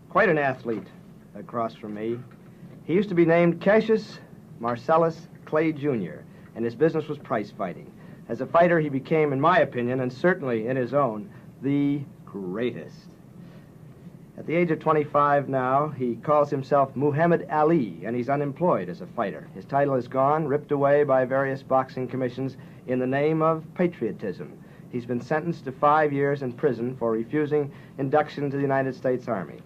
Quite an athlete across from me. He used to be named Cassius Marcellus Clay, Jr., and his business was prize fighting. As a fighter, he became, in my opinion, and certainly in his own, the greatest. At the age of 25 now, he calls himself Muhammad Ali, and he's unemployed as a fighter. His title is gone, ripped away by various boxing commissions in the name of patriotism. He's been sentenced to 5 years in prison for refusing induction to the United States Army.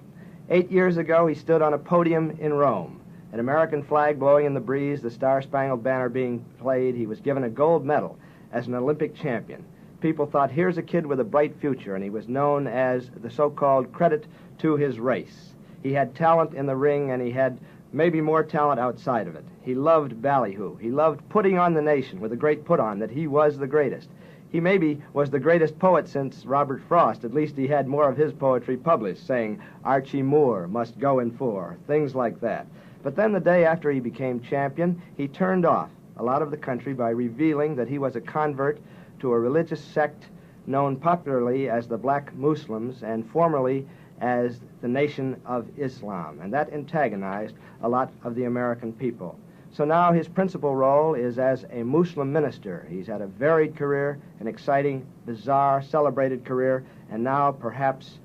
8 years ago, he stood on a podium in Rome. An American flag blowing in the breeze, the Star-Spangled Banner being played, he was given a gold medal as an Olympic champion. People thought, here's a kid with a bright future, and he was known as the so-called credit to his race. He had talent in the ring, and he had maybe more talent outside of it. He loved ballyhoo. He loved putting on the nation with a great put-on, that he was the greatest. He maybe was the greatest poet since Robert Frost. At least he had more of his poetry published, saying, Archie Moore must go in for, things like that. But then the day after he became champion, he turned off a lot of the country by revealing that he was a convert to a religious sect known popularly as the Black Muslims and formerly as the Nation of Islam. And that antagonized a lot of the American people. So now his principal role is as a Muslim minister. He's had a varied career, an exciting, bizarre, celebrated career, and now perhaps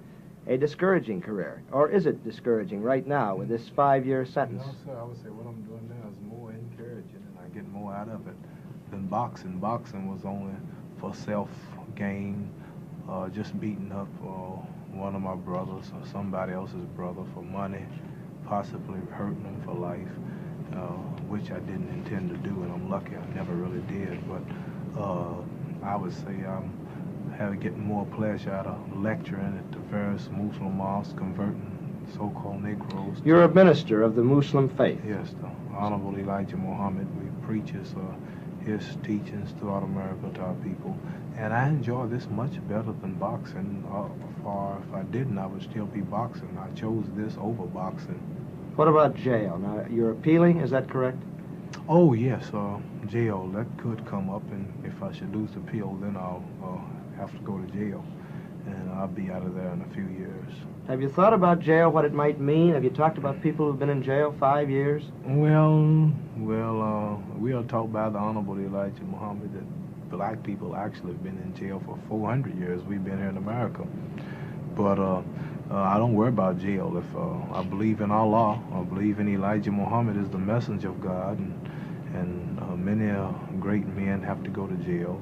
a discouraging career. Or is it discouraging right now with this 5-year sentence? No, sir. I would say what I'm doing now is more encouraging, and I get more out of it than boxing. Boxing was only for self-gain, just beating up one of my brothers or somebody else's brother for money, possibly hurting them for life. Which I didn't intend to do, and I'm lucky I never really did. But I would say I'm getting more pleasure out of lecturing at the various Muslim mosques, converting so-called Negroes. You're a minister of the Muslim faith. Yes, the Honorable Elijah Muhammad. We preach his teachings throughout America to our people, and I enjoy this much better than boxing. If I didn't, I would still be boxing. I chose this over boxing. What about jail? Now, you're appealing, is that correct? Oh, yes, jail. That could come up, and if I should lose the appeal, then I'll have to go to jail, and I'll be out of there in a few years. Have you thought about jail, what it might mean? Have you talked about people who've been in jail 5 years? Well, we are taught by the Honorable Elijah Muhammad that black people actually have been in jail for 400 years. We've been here in America. But I don't worry about jail. If I believe in Allah, I believe in Elijah Muhammad as the messenger of God, and many great men have to go to jail,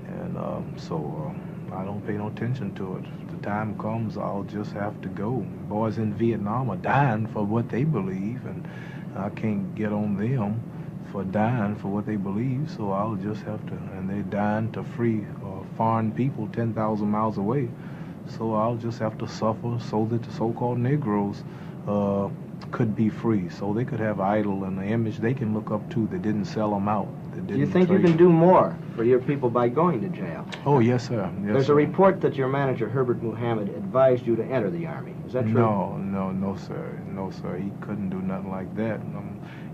and so I don't pay no attention to it. If the time comes, I'll just have to go. Boys in Vietnam are dying for what they believe, and I can't get on them for dying for what they believe, so I'll just have to, and they're dying to free foreign people 10,000 miles away. So I'll just have to suffer so that the so-called Negroes could be free, so they could have idol and an image they can look up to that didn't sell them out. Do you think you can do more for your people by going to jail? Oh, yes, sir. Yes, There's sir. a report that your manager, Herbert Muhammad, advised you to enter the Army. Is that true? No, sir. No, sir. He couldn't do nothing like that.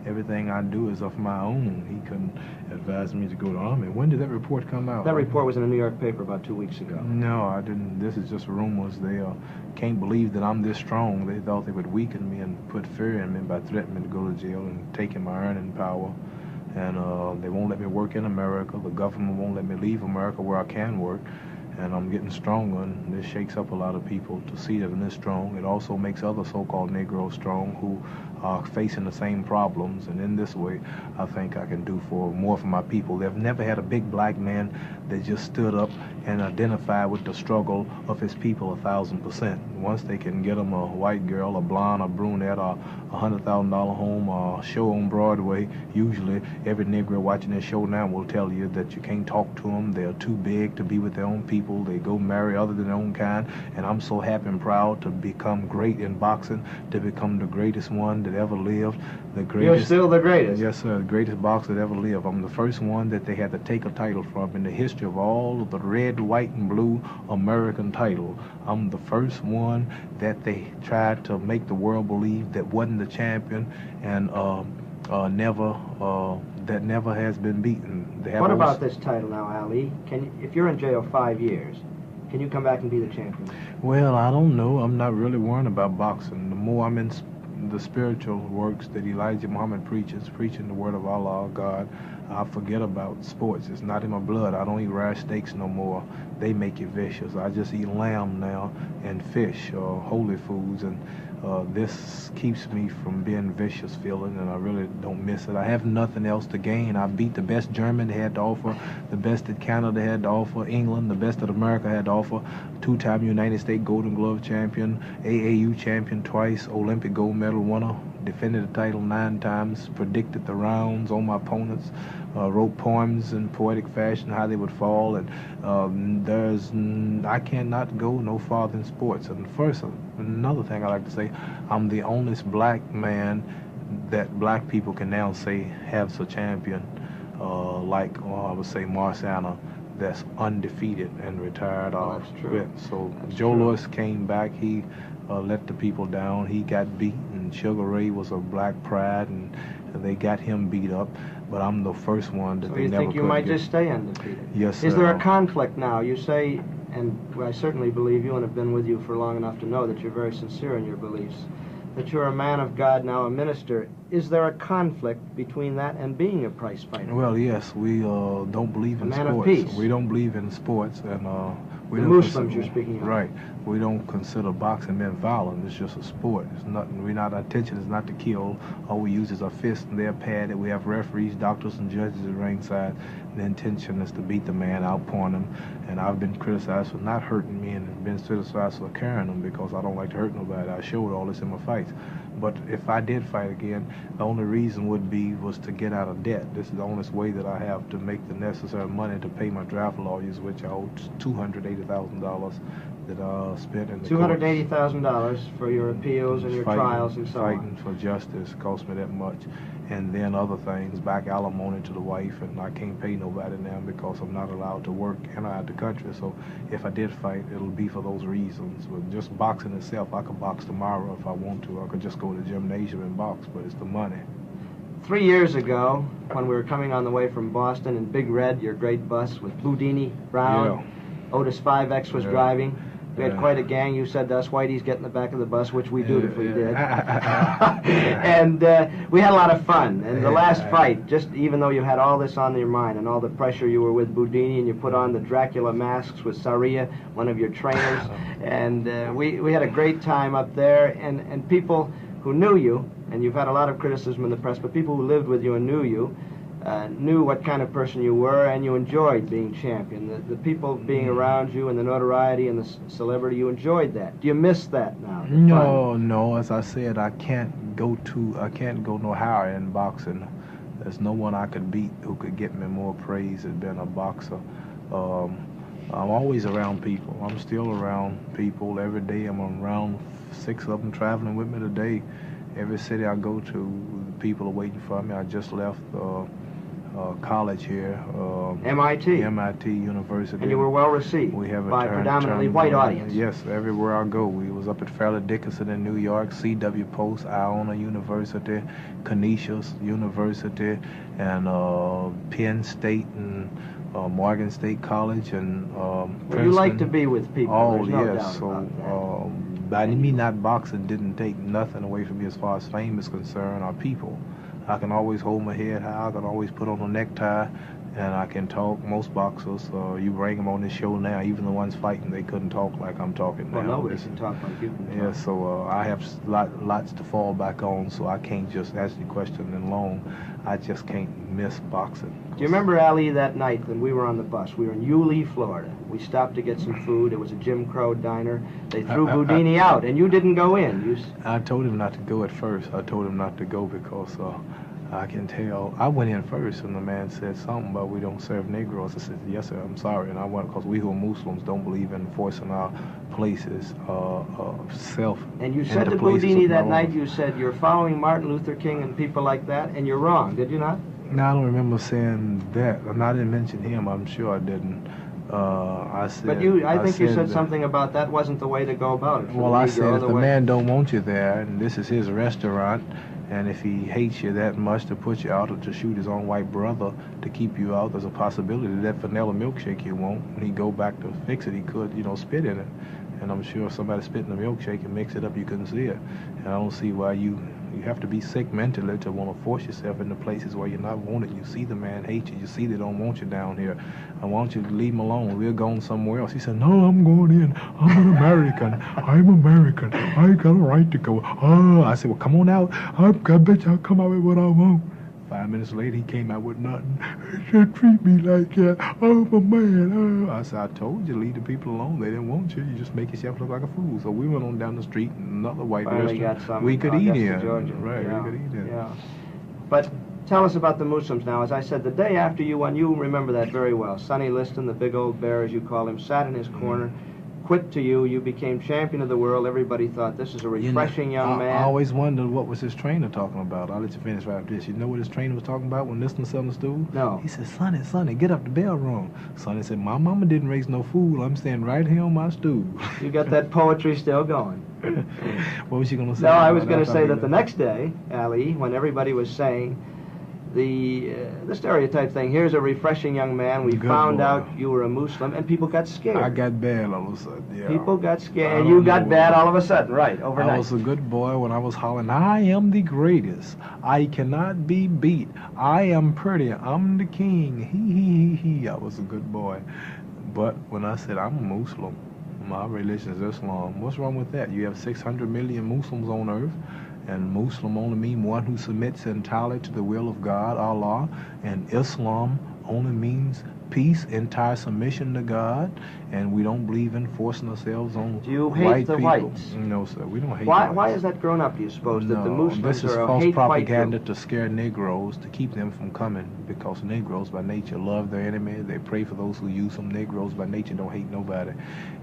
Everything I do is of my own. He couldn't advise me to go to the Army. When did that report come out? That report was in a New York paper about 2 weeks ago. No, I didn't. This is just rumors. They can't believe that I'm this strong. They thought they would weaken me and put fear in me by threatening me to go to jail and taking my earning power. And they won't let me work in America. The government won't let me leave America where I can work. And I'm getting stronger, and this shakes up a lot of people to see that I'm this strong. It also makes other so-called Negroes strong who are facing the same problems, and in this way, I think I can do more for my people. They've never had a big black man that just stood up and identified with the struggle of his people 1,000%. Once they can get them a white girl, a blonde, a brunette, or a $100,000 home, or a show on Broadway, usually every Negro watching this show now will tell you that you can't talk to them. They're too big to be with their own people. They go marry other than their own kind, and I'm so happy and proud to become great in boxing, to become the greatest one that ever lived. The greatest. You're still the greatest. Yes, sir, the greatest boxer that ever lived. I'm the first one that they had to take a title from in the history of all of the red, white, and blue American title. I'm the first one that they tried to make the world believe that wasn't the champion, and that never has been beaten. What about this title now, Ali? If you're in jail 5 years, can you come back and be the champion? Well, I don't know. I'm not really worrying about boxing. The more I'm in the spiritual works that Elijah Muhammad preaches, preaching the word of Allah, God, I forget about sports. It's not in my blood. I don't eat rare steaks no more. They make you vicious. I just eat lamb now and fish, holy foods, and this keeps me from being vicious feeling, and I really don't miss it. I have nothing else to gain. I beat the best German they had to offer, the best that Canada had to offer, England, the best that America had to offer, two-time United States Golden Glove champion, AAU champion twice, Olympic gold medal winner, defended the title 9 times, predicted the rounds on my opponents, wrote poems in poetic fashion how they would fall, and I cannot go no farther in sports. And first, another thing I like to say, I'm the only black man that black people can now say has a champion, I would say Marciano, that's undefeated and retired off. That's true. So That's Joe true. Louis came back. He let the people down. He got beat, and Sugar Ray was a black pride, and they got him beat up. But I'm the first one that So they you never think you could might get. just stay undefeated? Yes, Is there a conflict now? You say, and I certainly believe you and have been with you for long enough to know that you're very sincere in your beliefs, that you're a man of God now, a minister. Is there a conflict between that and being a prize fighter? Well, yes, we don't believe in man sports. of peace. We don't believe in sports, and we The don't Muslims you're speaking of. Right. We don't consider boxing being violent. It's just a sport. It's nothing. Our intention is not to kill. All we use is our fists, and they're padded. We have referees, doctors, and judges at ringside. The intention is to beat the man, outpoint him. And I've been criticized for not hurting me, and been criticized for carrying him because I don't like to hurt nobody. I showed all this in my fights. But if I did fight again, the only reason was to get out of debt. This is the only way that I have to make the necessary money to pay my draft lawyers, which I owe $280,000 that I spent in the $280,000 for your appeals and your fighting, trials and so fighting on. for justice cost me that much, and then other things, back alimony to the wife, and I can't pay nobody now because I'm not allowed to work and out the country. So if I did fight, it'll be for those reasons. But just boxing itself, I could box tomorrow if I want to. I could just go to the gymnasium and box, but it's the money. 3 years ago, when we were coming on the way from Boston in Big Red, your great bus with Boudini, Brown, Otis 5X was driving. We had quite a gang. You said to us, Whitey's get in the back of the bus, which we dutifully did. And we had a lot of fun. And the last fight, just even though you had all this on your mind and all the pressure, you were with Boudini and you put on the Dracula masks with Saria, one of your trainers. And we had a great time up there. And people who knew you, and you've had a lot of criticism in the press, but people who lived with you and knew you, knew what kind of person you were, and you enjoyed being champion. The people being around you and the notoriety and the celebrity, you enjoyed that. Do you miss that now? No. As I said, I can't go no higher in boxing. There's no one I could beat who could get me more praise than being a boxer. I'm always around people. I'm still around people every day. I'm around 6 of them traveling with me today. Every city I go to, people are waiting for me. I just left college here. MIT. MIT University. And you were well received we have by a predominantly white audience. Yes, everywhere I go. We was up at Fairleigh Dickinson in New York, C.W. Post, Iona University, Canisius University, and Penn State, and Morgan State College, and Princeton. You like to be with people. Oh, There's no yes. doubt So, about that. by me not boxing didn't take nothing away from me as far as fame is concerned, or people. I can always hold my head high. I can always put on a necktie, and I can talk. Most boxers, you bring them on this show now, even the ones fighting, they couldn't talk like I'm talking Well, now. nobody can talk like you can talk. Yeah, so I have lots to fall back on, so I can't just answer the question in long. I just can't miss boxing. Do you remember, Ali, that night when we were on the bus? We were in Yulee, Florida. We stopped to get some food. It was a Jim Crow diner. They threw Boudini out, and you didn't go in. I told him not to go at first. I told him not to go because I can tell. I went in first, and the man said something about we don't serve Negroes. I said, yes, sir, I'm sorry. And I went because we who are Muslims don't believe in forcing our places self. And you said to Boudini that night, you said, you're following Martin Luther King and people like that, and you're wrong, did you not? No, I don't remember saying that. And I didn't mention him. I'm sure I didn't. I said. But I think you said something about that wasn't the way to go about it. Well, I said if the man don't want you there, and this is his restaurant, And if he hates you that much to put you out or to shoot his own white brother to keep you out, there's a possibility that vanilla milkshake you want, when he go back to fix it, he could, spit in it. And I'm sure if somebody spit in the milkshake and mix it up, you couldn't see it. And I don't see why you have to be sick mentally to want to force yourself into places where you're not wanted. You see the man hate you. You see they don't want you down here. I want you to leave him alone. We're going somewhere else. He said, no, I'm going in. I'm an American. I'm American. I got a right to go. Oh, I said, well, come on out. I bet y'all come out with what I want. 5 minutes later, he came out with nothing. He said, treat me like that. I'm a man. I said, I told you, leave the people alone. They didn't want you. You just make yourself look like a fool. So we went on down the street, and another white restaurant we could eat in. Right, yeah. we could eat in. Yeah. But tell us about the Muslims now. As I said, the day after you won, you remember that very well. Sonny Liston, the big old bear, as you call him, sat in his corner. Quit to you. You became champion of the world. Everybody thought this is a refreshing young man. I always wondered what was his trainer talking about. I'll let you finish right after this. You know what his trainer was talking about when Liston sat on the stool? No. He said, Sonny, get up, the bell rung. Sonny said, my mama didn't raise no fool. I'm standing right here on my stool. You got that poetry still going. What was you going to say? No, I was going to say that the next day, Ali, when everybody was saying the stereotype thing, here's a refreshing young man, we found out you were a Muslim, and people got scared. I got bad all of a sudden, yeah. People got scared, and you got bad all of a sudden, right, overnight. I was a good boy when I was hollering, I am the greatest, I cannot be beat, I am pretty, I'm the king, he. I was a good boy. But when I said I'm a Muslim, my religion is Islam, what's wrong with that? You have 600 million Muslims on earth, and Muslim only mean one who submits entirely to the will of God, Allah, and Islam only means peace, entire submission to God, and we don't believe in forcing ourselves on Do you hate white the people. whites? No, sir, we don't hate the whites. Why has that grown up, do you suppose, that the Muslims this is are a false hate propaganda white to scare Negroes, to keep them from coming, because Negroes by nature love their enemy. They pray for those who use them. Negroes by nature don't hate nobody.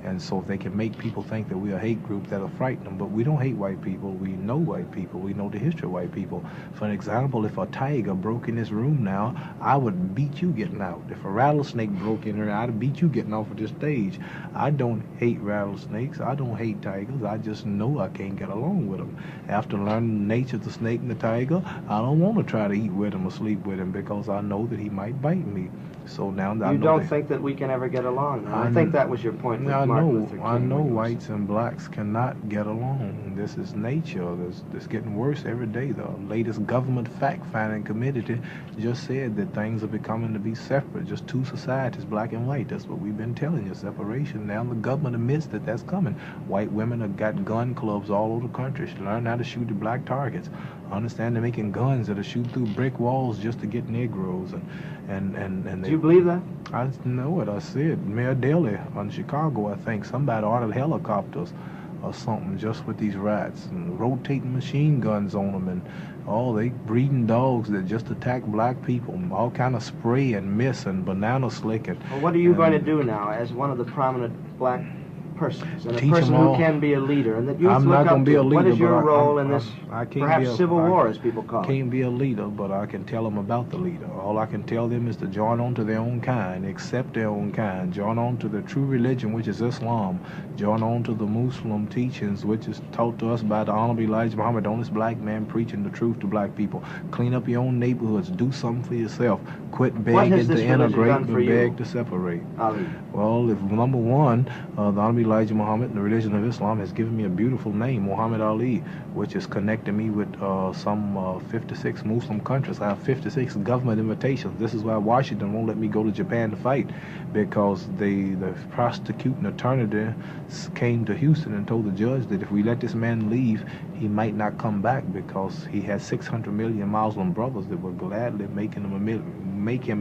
And so if they can make people think that we're a hate group, that'll frighten them. But we don't hate white people. We know white people. We know the history of white people. For an example, if a tiger broke in this room now, I would beat you getting out. If a rattlesnake broke in here, I'd beat you getting off of this stage. I don't hate rattlesnakes. I don't hate tigers. I just know I can't get along with them. After learning the nature of the snake and the tiger, I don't want to try to eat with him or sleep with him because I know that he might bite me. So now that You don't think that we can ever get along? I think that was your point with Martin Luther King. I know whites and blacks cannot get along. This is nature. This getting worse every day. The latest government fact-finding committee just said that things are becoming to be separate, just two societies, black and white. That's what we've been telling you, separation. Now the government admits that that's coming. White women have got gun clubs all over the country. Learn how to shoot the black targets. Understand they're making guns that'll shoot through brick walls just to get Negroes. And Do you believe that? I know it. I see it. Mayor Daley in Chicago, I think, somebody ordered helicopters or something just with these rats and rotating machine guns on them, and they breeding dogs that just attack black people, all kind of spray and mist and banana slicking. Well, what are you going to do now as one of the prominent black persons and a Teach person them all. who can be a leader and that you I'm look not up gonna be to? a leader, What is your but role in this I can't perhaps be a, civil war, as people call it? Can't be a leader, but I can tell them about the leader. All I can tell them is to join on to their own kind, accept their own kind, join on to the true religion, which is Islam, join on to the Muslim teachings, which is taught to us by the Honorable Elijah Muhammad, the honest black man preaching the truth to black people. Clean up your own neighborhoods, do something for yourself, quit begging to integrate, but beg to separate. Ali? Well, if number one, the Honorable Elijah Muhammad, the religion of Islam, has given me a beautiful name, Muhammad Ali, which is connecting me with some 56 Muslim countries. I have 56 government invitations. This is why Washington won't let me go to Japan to fight, because the prosecuting attorney came to Houston and told the judge that if we let this man leave, he might not come back because he has 600 million Muslim brothers that would gladly make him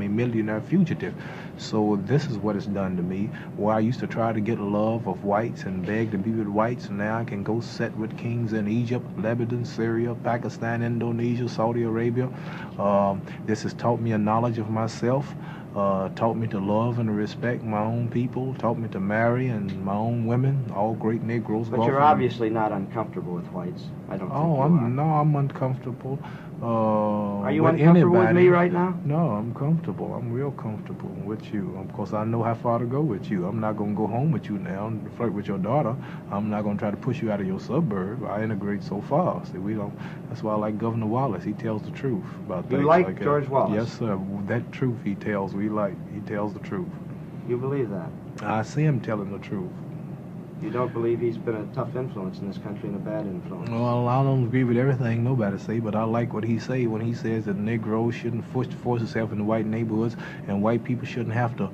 a millionaire fugitive. So this is what it's done to me, where I used to try to get love of whites and beg to be with whites, and now I can go sit with kings in Egypt, Lebanon, Syria, Pakistan, Indonesia, Saudi Arabia. This has taught me a knowledge of myself, taught me to love and respect my own people, taught me to marry and my own women, all great Negroes. But you're obviously not uncomfortable with whites. I don't think you are. No, I'm uncomfortable Are you with uncomfortable with anybody. me right now? No, I'm comfortable. I'm real comfortable with you. Of course, I know how far to go with you. I'm not going to go home with you now and flirt with your daughter. I'm not going to try to push you out of your suburb. I integrate so far. See, we don't. That's why I like Governor Wallace. He tells the truth about things like like George that. Wallace? Yes, sir. That truth he tells, we like. He tells the truth. You believe that? I see him telling the truth. You don't believe he's been a tough influence in this country and a bad influence? Well, I don't agree with everything nobody say, but I like what he say when he says that Negroes shouldn't force itself into white neighborhoods, and white people shouldn't have to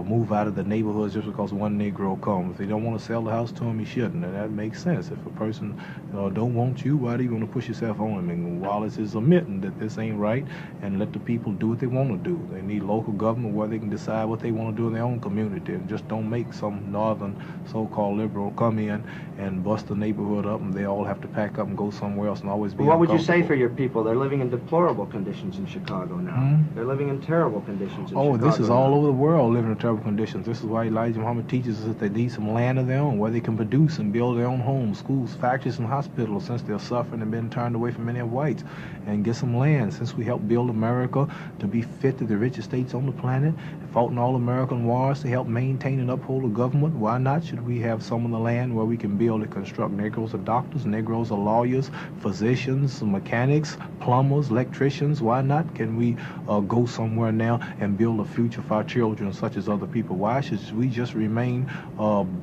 move out of the neighborhoods just because one Negro comes. If they don't want to sell the house to him, he shouldn't, and that makes sense. If a person don't want you, why do you want to push yourself on him? And Wallace is admitting that this ain't right, and let the people do what they want to do. They need local government where they can decide what they want to do in their own community, and just don't make some northern so-called liberal come in and bust the neighborhood up, and they all have to pack up and go somewhere else and always be Well, what would you say uncomfortable. for your people? They're living in deplorable conditions in Chicago now. They're living in terrible conditions in Chicago. Oh, this is all over the world living in terrible conditions. This is why Elijah Muhammad teaches us that they need some land of their own where they can produce and build their own homes, schools, factories, and hospitals, since they're suffering and been turned away from many of whites, and get some land, since we helped build America to be fit to the richest states on the planet, fought in all American wars to help maintain and uphold the government. Why not should we have some of the land where we can build and construct? Negroes are doctors, Negroes are lawyers, physicians, mechanics, plumbers, electricians. Why not can we go somewhere now and build a future for our children such as other people? Why should we just remain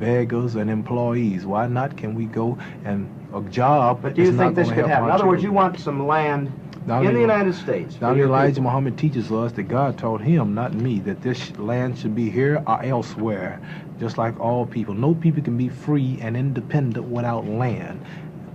beggars and employees? Why not can we go and a job? But do you think this could happen? In other words, you want some land in the United States. Now Elijah Muhammad teaches us that God taught him, not me, that this land should be here or elsewhere, just like all people. No people can be free and independent without land.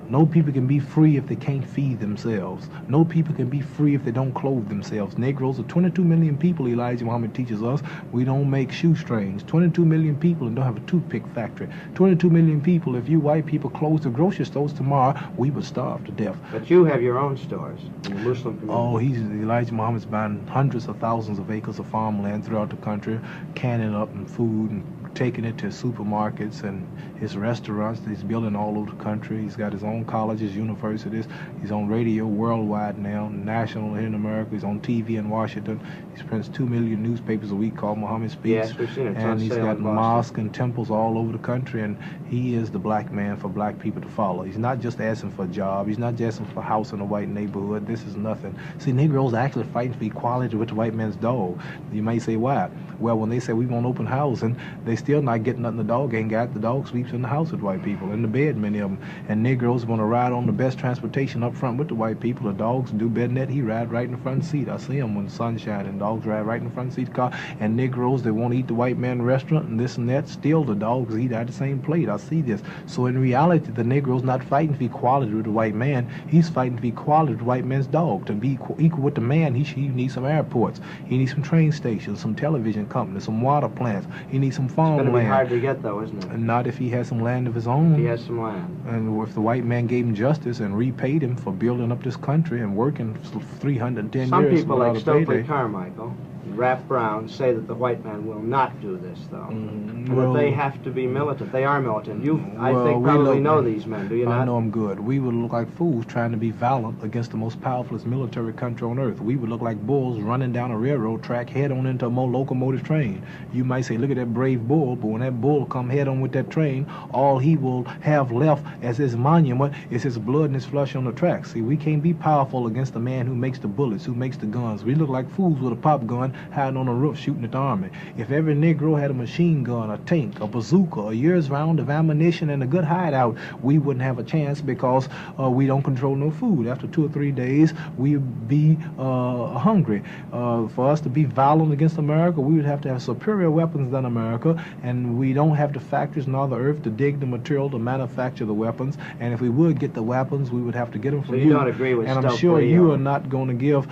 No people can be free if they can't feed themselves. No people can be free if they don't clothe themselves. Negroes are 22 million people, Elijah Muhammad teaches us. We don't make shoestrings. 22 million people and don't have a toothpick factory. 22 million people, if you white people close the grocery stores tomorrow, we would starve to death. But you have your own stores in the Muslim community. Oh, Elijah Muhammad's buying hundreds of thousands of acres of farmland throughout the country, canning up and food and taking it to supermarkets and his restaurants that he's building all over the country. He's got his own colleges, universities. He's on radio worldwide now, national here in America. He's on TV in Washington. He prints 2 million newspapers a week called Muhammad Speaks. Yes, we've seen it. And he's got mosques and temples all over the country, and he is the black man for black people to follow. He's not just asking for a job. He's not just asking for a house in a white neighborhood. This is nothing. See, Negroes are actually fighting for equality with the white man's dog. You may say, why? Well, when they say we want open housing, they still not getting nothing the dog ain't got. The dog sleeps in the house with white people, in the bed, many of them. And Negroes want to ride on the best transportation up front with the white people. The dogs do better than that. He ride right in the front seat. I see him when the sun's shining. Dogs ride right in the front seat of the car. And Negroes, they want to eat the white man restaurant and this and that. Still, the dogs eat at the same plate. I see this. So in reality, the Negro's not fighting for equality with the white man. He's fighting for equality with the white man's dog. To be equal with the man, he needs some airports. He needs some train stations, some television companies, some water plants. He needs some farmland. It's going to be hard to get, though, isn't it? And not if he has some land of his own. He has some land. And if the white man gave him justice and repaid him for building up this country and working 310 Some years. Some people like Stokely Carmichael and Rap Brown say that the white man will not do this, though. And that they have to be militant. They are militant. You, I think, probably know these men, do you not? I know them good. We would look like fools trying to be valiant against the most powerful military country on earth. We would look like bulls running down a railroad track head on into a locomotive train. You might say, look at that brave bull, but when that bull come head on with that train, all he will have left as his monument is his blood and his flesh on the track. See, we can't be powerful against the man who makes the bullets, who makes the guns. We look like fools with a pop gun hiding on a roof shooting at the army. If every Negro had a machine gun, a tank, a bazooka, a year's round of ammunition, and a good hideout, we wouldn't have a chance because we don't control no food. After 2 or 3 days, we'd be hungry. For us to be violent against America, we would have to have superior weapons than America, and we don't have the factories nor the earth to dig the material to manufacture the weapons. And if we would get the weapons, we would have to get them from you. So you don't agree with And I'm sure you are not going to give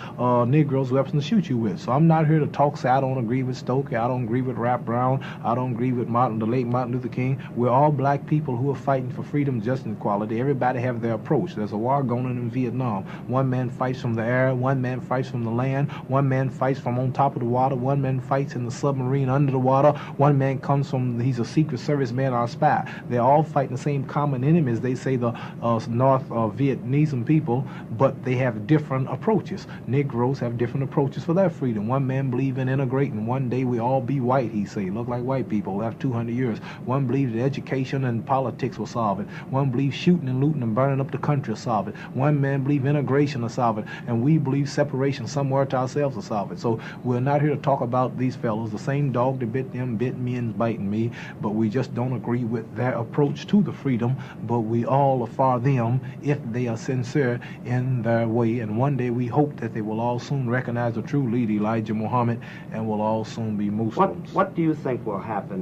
Negroes weapons to shoot you with. So I'm not here here to talk, say I don't agree with Stokely, I don't agree with Rap Brown, I don't agree with the late Martin Luther King. We're all black people who are fighting for freedom, justice, and equality. Everybody have their approach. There's a war going on in Vietnam. One man fights from the air, one man fights from the land, one man fights from on top of the water, one man fights in the submarine under the water, one man comes from, he's a Secret Service man or a spy. They're all fighting the same common enemies, they say, the North Vietnamese people, but they have different approaches. Negroes have different approaches for their freedom. One man believes in integrating. One day we all be white, he say, look like white people after 200 years. One believes that education and politics will solve it. One believes shooting and looting and burning up the country will solve it. One man believes integration will solve it. And we believe separation somewhere to ourselves will solve it. So we're not here to talk about these fellows. The same dog that bit them bit me and biting me, but we just don't agree with their approach to the freedom, but we all are for them if they are sincere in their way. And one day we hope that they will all soon recognize the true leader, Elijah Muhammad, and will all soon be Muslims. What do you think will happen?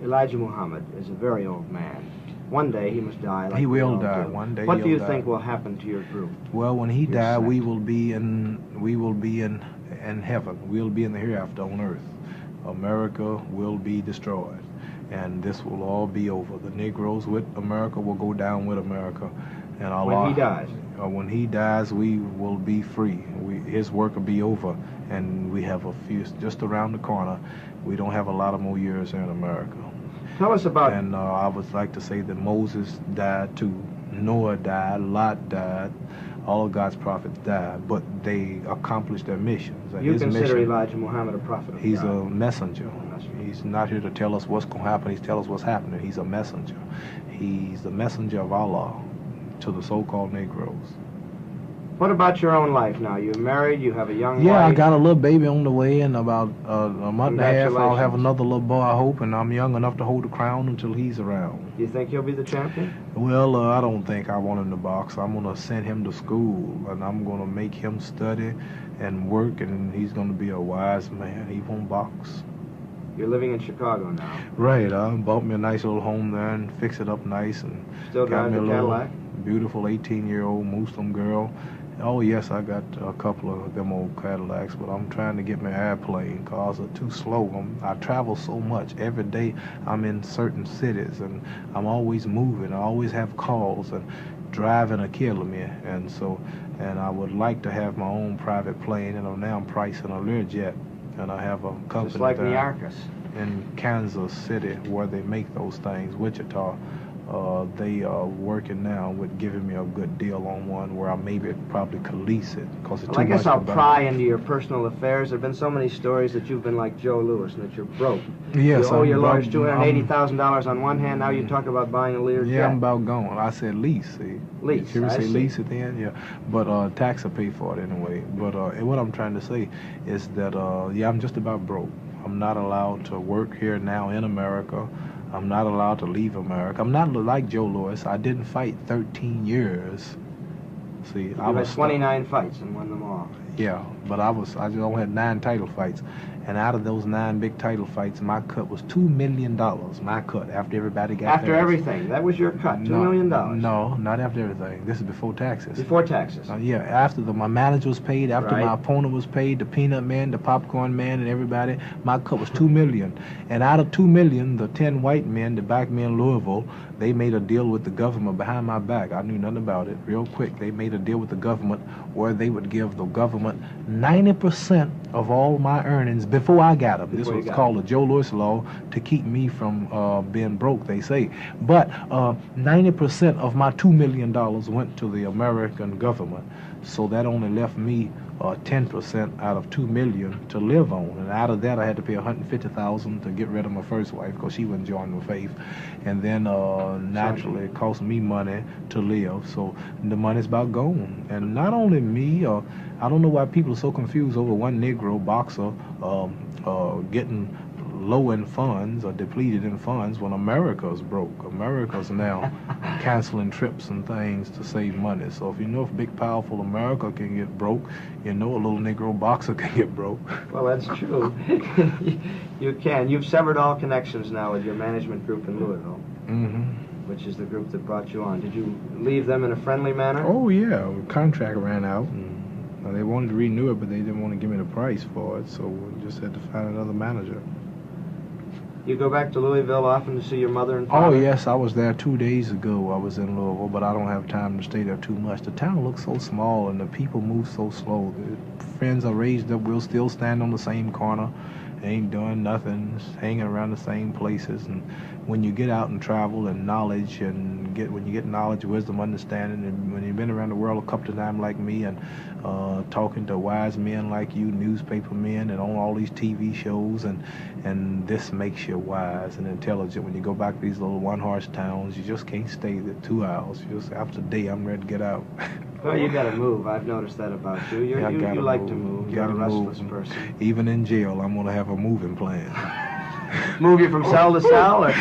Elijah Muhammad is a very old man. One day he must die. Like he will die. One day. What do you think will happen to your group? Well, when he dies, we will be in heaven. We'll be in the hereafter on earth. America will be destroyed, and this will all be over. The Negroes with America will go down with America, and Allah. When he dies. When he dies, we will be free. His work will be over, and we have a few just around the corner. We don't have a lot of more years here in America. Tell us about... And I would like to say that Moses died too. Noah died. Lot died. All of God's prophets died, but they accomplished their missions. You consider Elijah Muhammad a prophet of He's God. a messenger. He's not here to tell us what's going to happen. He's telling us what's happening. He's a messenger. He's the messenger of Allah to the so-called Negroes. What about your own life now? You're married, you have a young wife. Yeah, I got a little baby on the way. In about a month and a half, I'll have another little boy, I hope, and I'm young enough to hold the crown until he's around. Do you think he'll be the champion? Well, I don't think I want him to box. I'm going to send him to school, and I'm going to make him study and work, and he's going to be a wise man. He won't box. You're living in Chicago now. Right. I bought me a nice little home there and fixed it up nice. And still driving a Cadillac? Beautiful 18-year-old Muslim girl. Oh, yes, I got a couple of them old Cadillacs, but I'm trying to get my airplane. Cars are too slow. I travel so much. Every day I'm in certain cities, and I'm always moving. I always have calls, and driving are killing me. And I would like to have my own private plane, and now I'm pricing a Learjet, and I have a company just like Niarchus in Kansas City where they make those things, Wichita. They are working now with giving me a good deal on one where I maybe probably could lease it. Well, I guess I'll pry into your personal affairs. There have been so many stories that you've been like Joe Louis and that you're broke. Yes, you owe your lawyers $280,000 on one hand. Now you talk about buying a Learjet. Yeah, I'm about gone. I said lease. See, lease. You ever say lease at the end? Yeah, but tax will pay for it anyway. But what I'm trying to say is that yeah, I'm just about broke. I'm not allowed to work here now in America. I'm not allowed to leave America. I'm not like Joe Louis. I didn't fight 13 years. See, I was 29 fights and won them all. Yeah, but I just only had 9 title fights. And out of those 9 big title fights, my cut was $2 million. My cut after everybody got after everything. That was your cut, $2 million. No, not after everything. This is before taxes. Before taxes. Yeah, after my manager was paid, after my opponent was paid, the peanut man, the popcorn man, and everybody, my cut was $2 million. And out of $2 million, the 10 white men, the black men in Louisville, they made a deal with the government behind my back. I knew nothing about it. Real quick, they made a deal with the government where they would give the government 90% of all my earnings before I got them. This was called the Joe Louis law to keep me from being broke, they say. But 90% of my $2 million went to the American government. So that only left me 10% out of $2 million to live on. And out of that, I had to pay $150,000 to get rid of my first wife because she wouldn't join my faith. And then naturally, it cost me money to live. So the money's about gone. And not only me, I don't know why people are so confused over one Negro boxer getting low in funds or depleted in funds when America's broke. America's now canceling trips and things to save money. So if you know if big, powerful America can get broke, you know a little Negro boxer can get broke. Well, that's true. You can. You've severed all connections now with your management group in Louisville. Mm-hmm. Which is the group that brought you on. Did you leave them in a friendly manner? Oh, yeah. The contract ran out. And They wanted to renew it, but they didn't want to give me the price for it, so we just had to find another manager. You go back to Louisville often to see your mother and father? Oh, yes, I was there 2 days ago. I was in Louisville, but I don't have time to stay there too much. The town looks so small, and the people move so slow. The friends are raised up. We'll still stand on the same corner, ain't doing nothing, just hanging around the same places. And when you get out and travel and knowledge, and when you get knowledge, wisdom, understanding, and when you've been around the world a couple of times like me, and talking to wise men like you, newspaper men, and on all these TV shows, and this makes you wise and intelligent. When you go back to these little one-horse towns, you just can't stay there 2 hours. You just, after a day, I'm ready to get out. Well, you got to move. I've noticed that about you. You like to move. You're a restless person. Even in jail, I'm going to have a moving plan. Move you from cell to cell, or?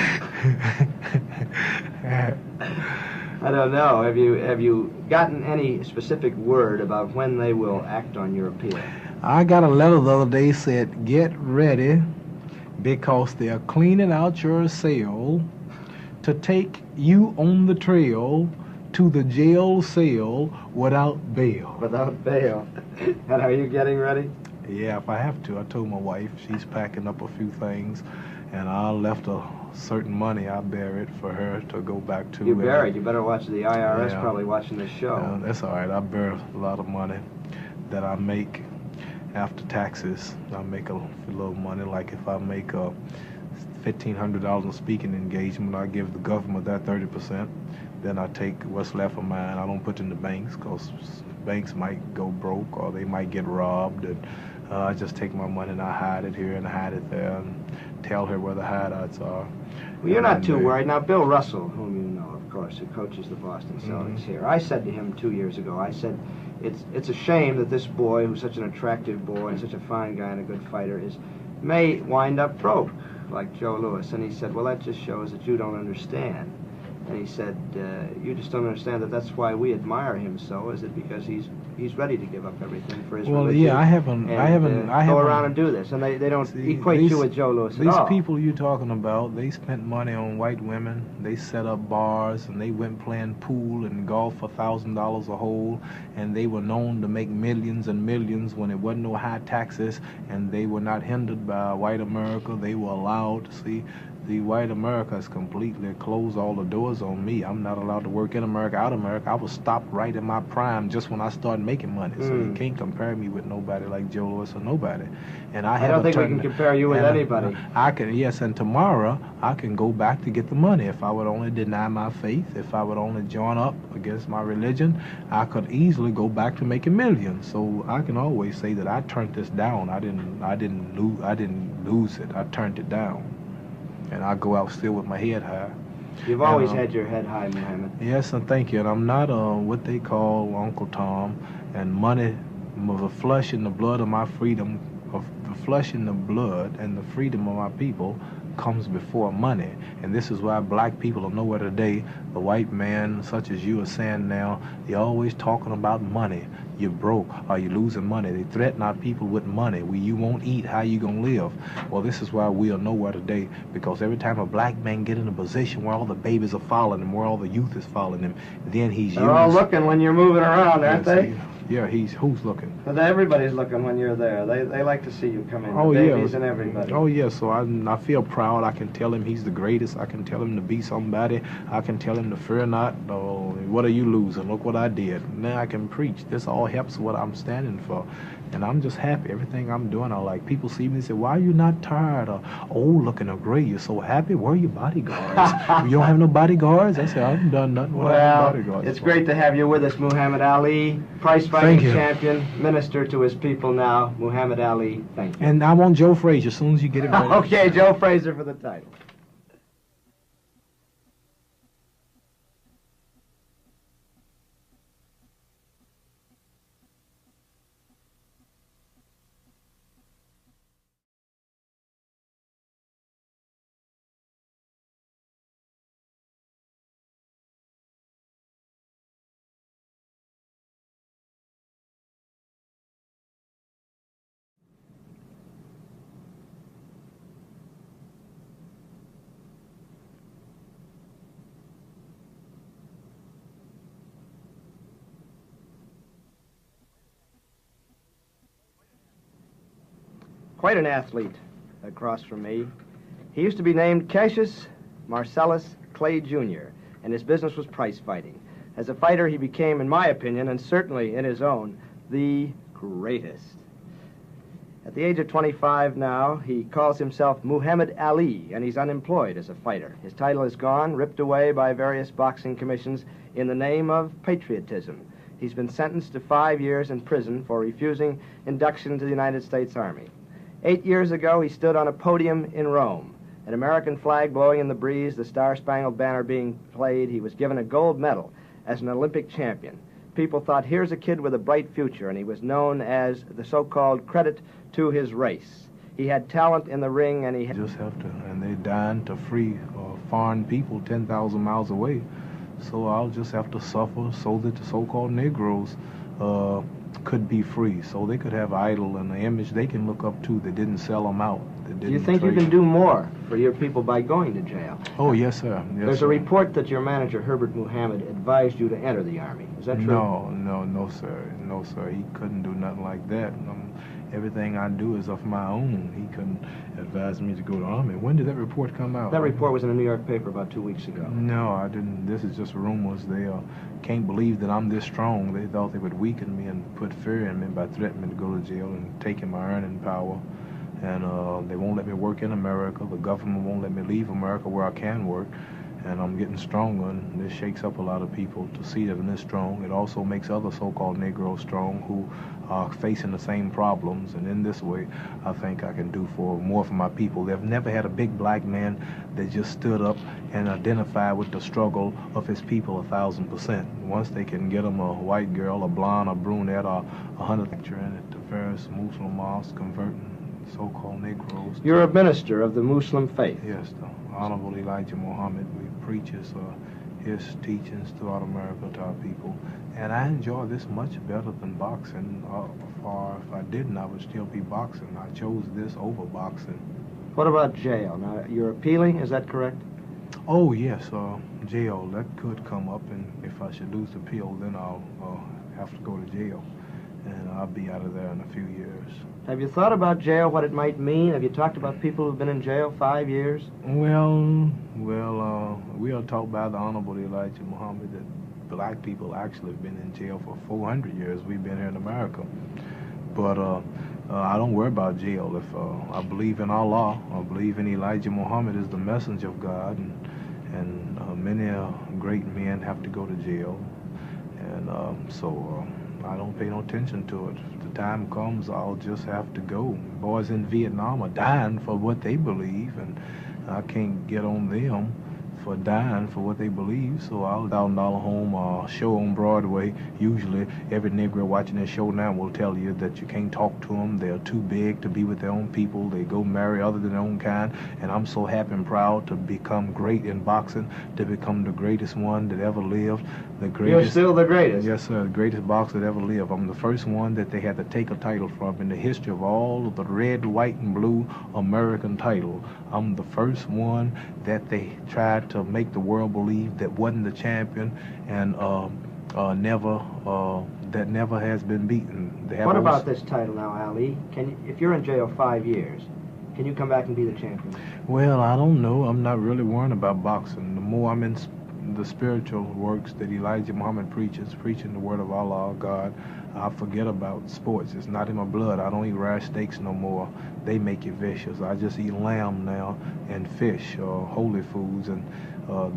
I don't know. Have you gotten any specific word about when they will act on your appeal? I got a letter the other day said, get ready, because they're cleaning out your cell to take you on the trail to the jail cell without bail. Without bail. And are you getting ready? Yeah, if I have to. I told my wife, she's packing up a few things, and I left a certain money I buried for her to go back to. You buried? You better watch the IRS. Yeah. Probably watching this show. That's all right. I bear a lot of money that I make after taxes. I make a little money. Like if I make $1,500 in speaking engagement, I give the government that 30%. Then I take what's left of mine. I don't put it in the banks, because banks might go broke or they might get robbed. And I just take my money and I hide it here and hide it there, and tell her where the hideouts are. Well, you're not too worried. Now, Bill Russell, whom you know, of course, who coaches the Boston Celtics here, I said to him 2 years ago, I said, it's a shame that this boy, who's such an attractive boy and such a fine guy and a good fighter, may wind up broke, like Joe Louis. And he said, well, that just shows that you don't understand. And he said, you just don't understand that's why we admire him so. Is it because he's ready to give up everything for his religion? Yeah, I haven't go around and do this, and they don't equate you with Joe Louis at all. These people you're talking about, they spent money on white women. They set up bars, and they went playing pool and golf for $1,000 a hole, and they were known to make millions and millions when it wasn't no high taxes, and they were not hindered by white America. They were allowed to see. The white America has completely closed all the doors on me. I'm not allowed to work in America, out of America. I was stopped right in my prime just when I started making money. So you can't compare me with nobody like Joe Louis or nobody. And I don't think we can compare you with anybody. I can, yes, and tomorrow I can go back to get the money. If I would only deny my faith, if I would only join up against my religion, I could easily go back to making millions. So I can always say that I turned this down. I didn't lose it. I turned it down. And I go out still with my head high. You've always had your head high, Muhammad. Yes, and thank you. And I'm not what they call Uncle Tom. And money, the flesh and the blood of my freedom, of the flesh and the blood and the freedom of my people comes before money. And this is why black people are nowhere today. The white man, such as you are saying now, they're always talking about money. You're broke, or you're losing money. They threaten our people with money. You won't eat, how you gonna live? Well, this is why we are nowhere today, because every time a black man get in a position where all the babies are following him, where all the youth is following him, then he's They're all looking when you're moving around, aren't they? Yeah, who's looking? Well, everybody's looking when you're there. They like to see you come in. Oh, the babies and everybody. Oh, yeah, so I feel proud. I can tell him he's the greatest. I can tell him to be somebody. I can tell him to fear not. Oh, what are you losing? Look what I did. Now I can preach. This all helps what I'm standing for. And I'm just happy. Everything I'm doing, I like. People see me and say, why are you not tired or old looking or gray? You're so happy. Where are your bodyguards? You don't have no bodyguards? I said, I haven't done nothing without bodyguards. It's great to have you with us, Muhammad Ali, prize-fighting champion, minister to his people now. Muhammad Ali, thank you. And I want Joe Frazier as soon as you get it ready. Okay, Joe Frazier for the title. Quite an athlete across from me. He used to be named Cassius Marcellus Clay Jr., and his business was prize fighting. As a fighter, he became, in my opinion, and certainly in his own, the greatest. At the age of 25 now, he calls himself Muhammad Ali, and he's unemployed as a fighter. His title is gone, ripped away by various boxing commissions in the name of patriotism. He's been sentenced to 5 years in prison for refusing induction to the United States Army. 8 years ago, he stood on a podium in Rome. An American flag blowing in the breeze, the Star-Spangled Banner being played. He was given a gold medal as an Olympic champion. People thought, here's a kid with a bright future, and he was known as the so-called credit to his race. He had talent in the ring, and he had... Just have to, and they're dying to free foreign people 10,000 miles away. So I'll just have to suffer so that the so-called Negroes could be free, so they could have idol and an image they can look up to that didn't sell them out. Do you think you can do more for your people by going to jail? Oh, yes, sir. Yes, There's sir. a report that your manager, Herbert Muhammad, advised you to enter the Army. Is that true? No, sir. No, sir. He couldn't do nothing like that. Everything I do is of my own. He couldn't advise me to go to the Army. When did that report come out? That report was in a New York paper about 2 weeks ago. No, I didn't. This is just rumors. They can't believe that I'm this strong. They thought they would weaken me and put fear in me by threatening me to go to jail and taking my earning power. And they won't let me work in America. The government won't let me leave America where I can work. And I'm getting stronger, and this shakes up a lot of people to see that I'm this strong. It also makes other so-called Negroes strong who are facing the same problems. And in this way, I think I can do more for my people. They've never had a big black man that just stood up and identified with the struggle of his people 1,000%. Once they can get them a white girl, a blonde, a brunette, or 100 lecturing at the various Muslim mosques converting so-called Negroes. You're a minister of the Muslim faith. Yes, the Honorable Elijah Muhammad. We preach his teachings throughout America to our people. And I enjoy this much better than boxing. Or if I didn't, I would still be boxing. I chose this over boxing. What about jail? Now, you're appealing, is that correct? Oh, yes, jail. That could come up, and if I should lose the appeal, then I'll have to go to jail. And I'll be out of there in a few years. Have you thought about jail, what it might mean? Have you talked about people who've been in jail 5 years? Well, we are taught by the Honorable Elijah Muhammad that black people actually have been in jail for 400 years. We've been here in America. But I don't worry about jail. If I believe in Allah, I believe in Elijah Muhammad as the messenger of God, and many great men have to go to jail. And so I don't pay no attention to it. If the time comes, I'll just have to go. Boys in Vietnam are dying for what they believe, and I can't get on them for dying for what they believe. So I'll $1,000 home show on Broadway. Usually every Negro watching this show now will tell you that you can't talk to them. They're too big to be with their own people. They go marry other than their own kind. And I'm so happy and proud to become great in boxing, to become the greatest one that ever lived. The greatest. You're still the greatest. Yes, sir, the greatest boxer that ever lived. I'm the first one that they had to take a title from in the history of all of the red, white, and blue American title. I'm the first one that they tried to make the world believe that wasn't the champion, and that never has been beaten. What about this title now, Ali? If you're in jail 5 years, can you come back and be the champion? Well, I don't know. I'm not really worrying about boxing. The more I'm in the spiritual works that Elijah Muhammad preaches, preaching the word of Allah, God, I forget about sports. It's not in my blood. I don't eat rare steaks no more. They make you vicious. I just eat lamb now and fish, holy foods, and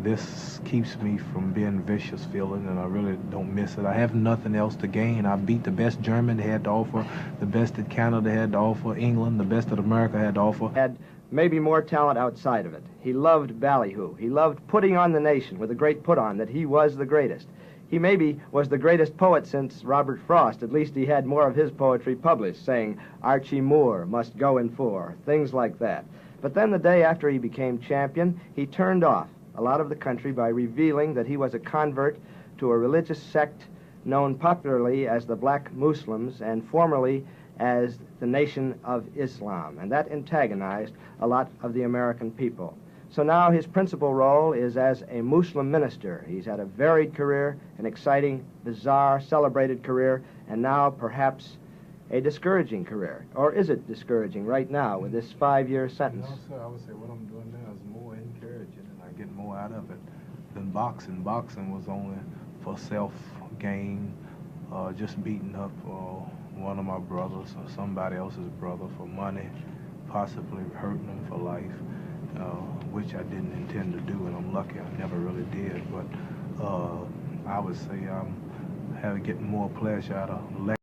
this keeps me from being vicious feeling, and I really don't miss it. I have nothing else to gain. I beat the best German they had to offer, the best that Canada had to offer, England, the best that America had to offer. Had maybe more talent outside of it. He loved ballyhoo. He loved putting on the nation with a great put-on, that he was the greatest. He maybe was the greatest poet since Robert Frost. At least he had more of his poetry published, saying, Archie Moore must go in for, things like that. But then the day after he became champion, he turned off a lot of the country by revealing that he was a convert to a religious sect known popularly as the Black Muslims and formerly as the Nation of Islam. And that antagonized a lot of the American people. So now his principal role is as a Muslim minister. He's had a varied career, an exciting, bizarre, celebrated career, and now perhaps a discouraging career? Or is it discouraging right now with this 5-year sentence? No, sir. I would say what I'm doing now is more encouraging, and I get more out of it than boxing. Boxing was only for self-gain, just beating up one of my brothers or somebody else's brother for money, possibly hurting them for life, which I didn't intend to do, and I'm lucky I never really did. But I would say I'm getting more pleasure out of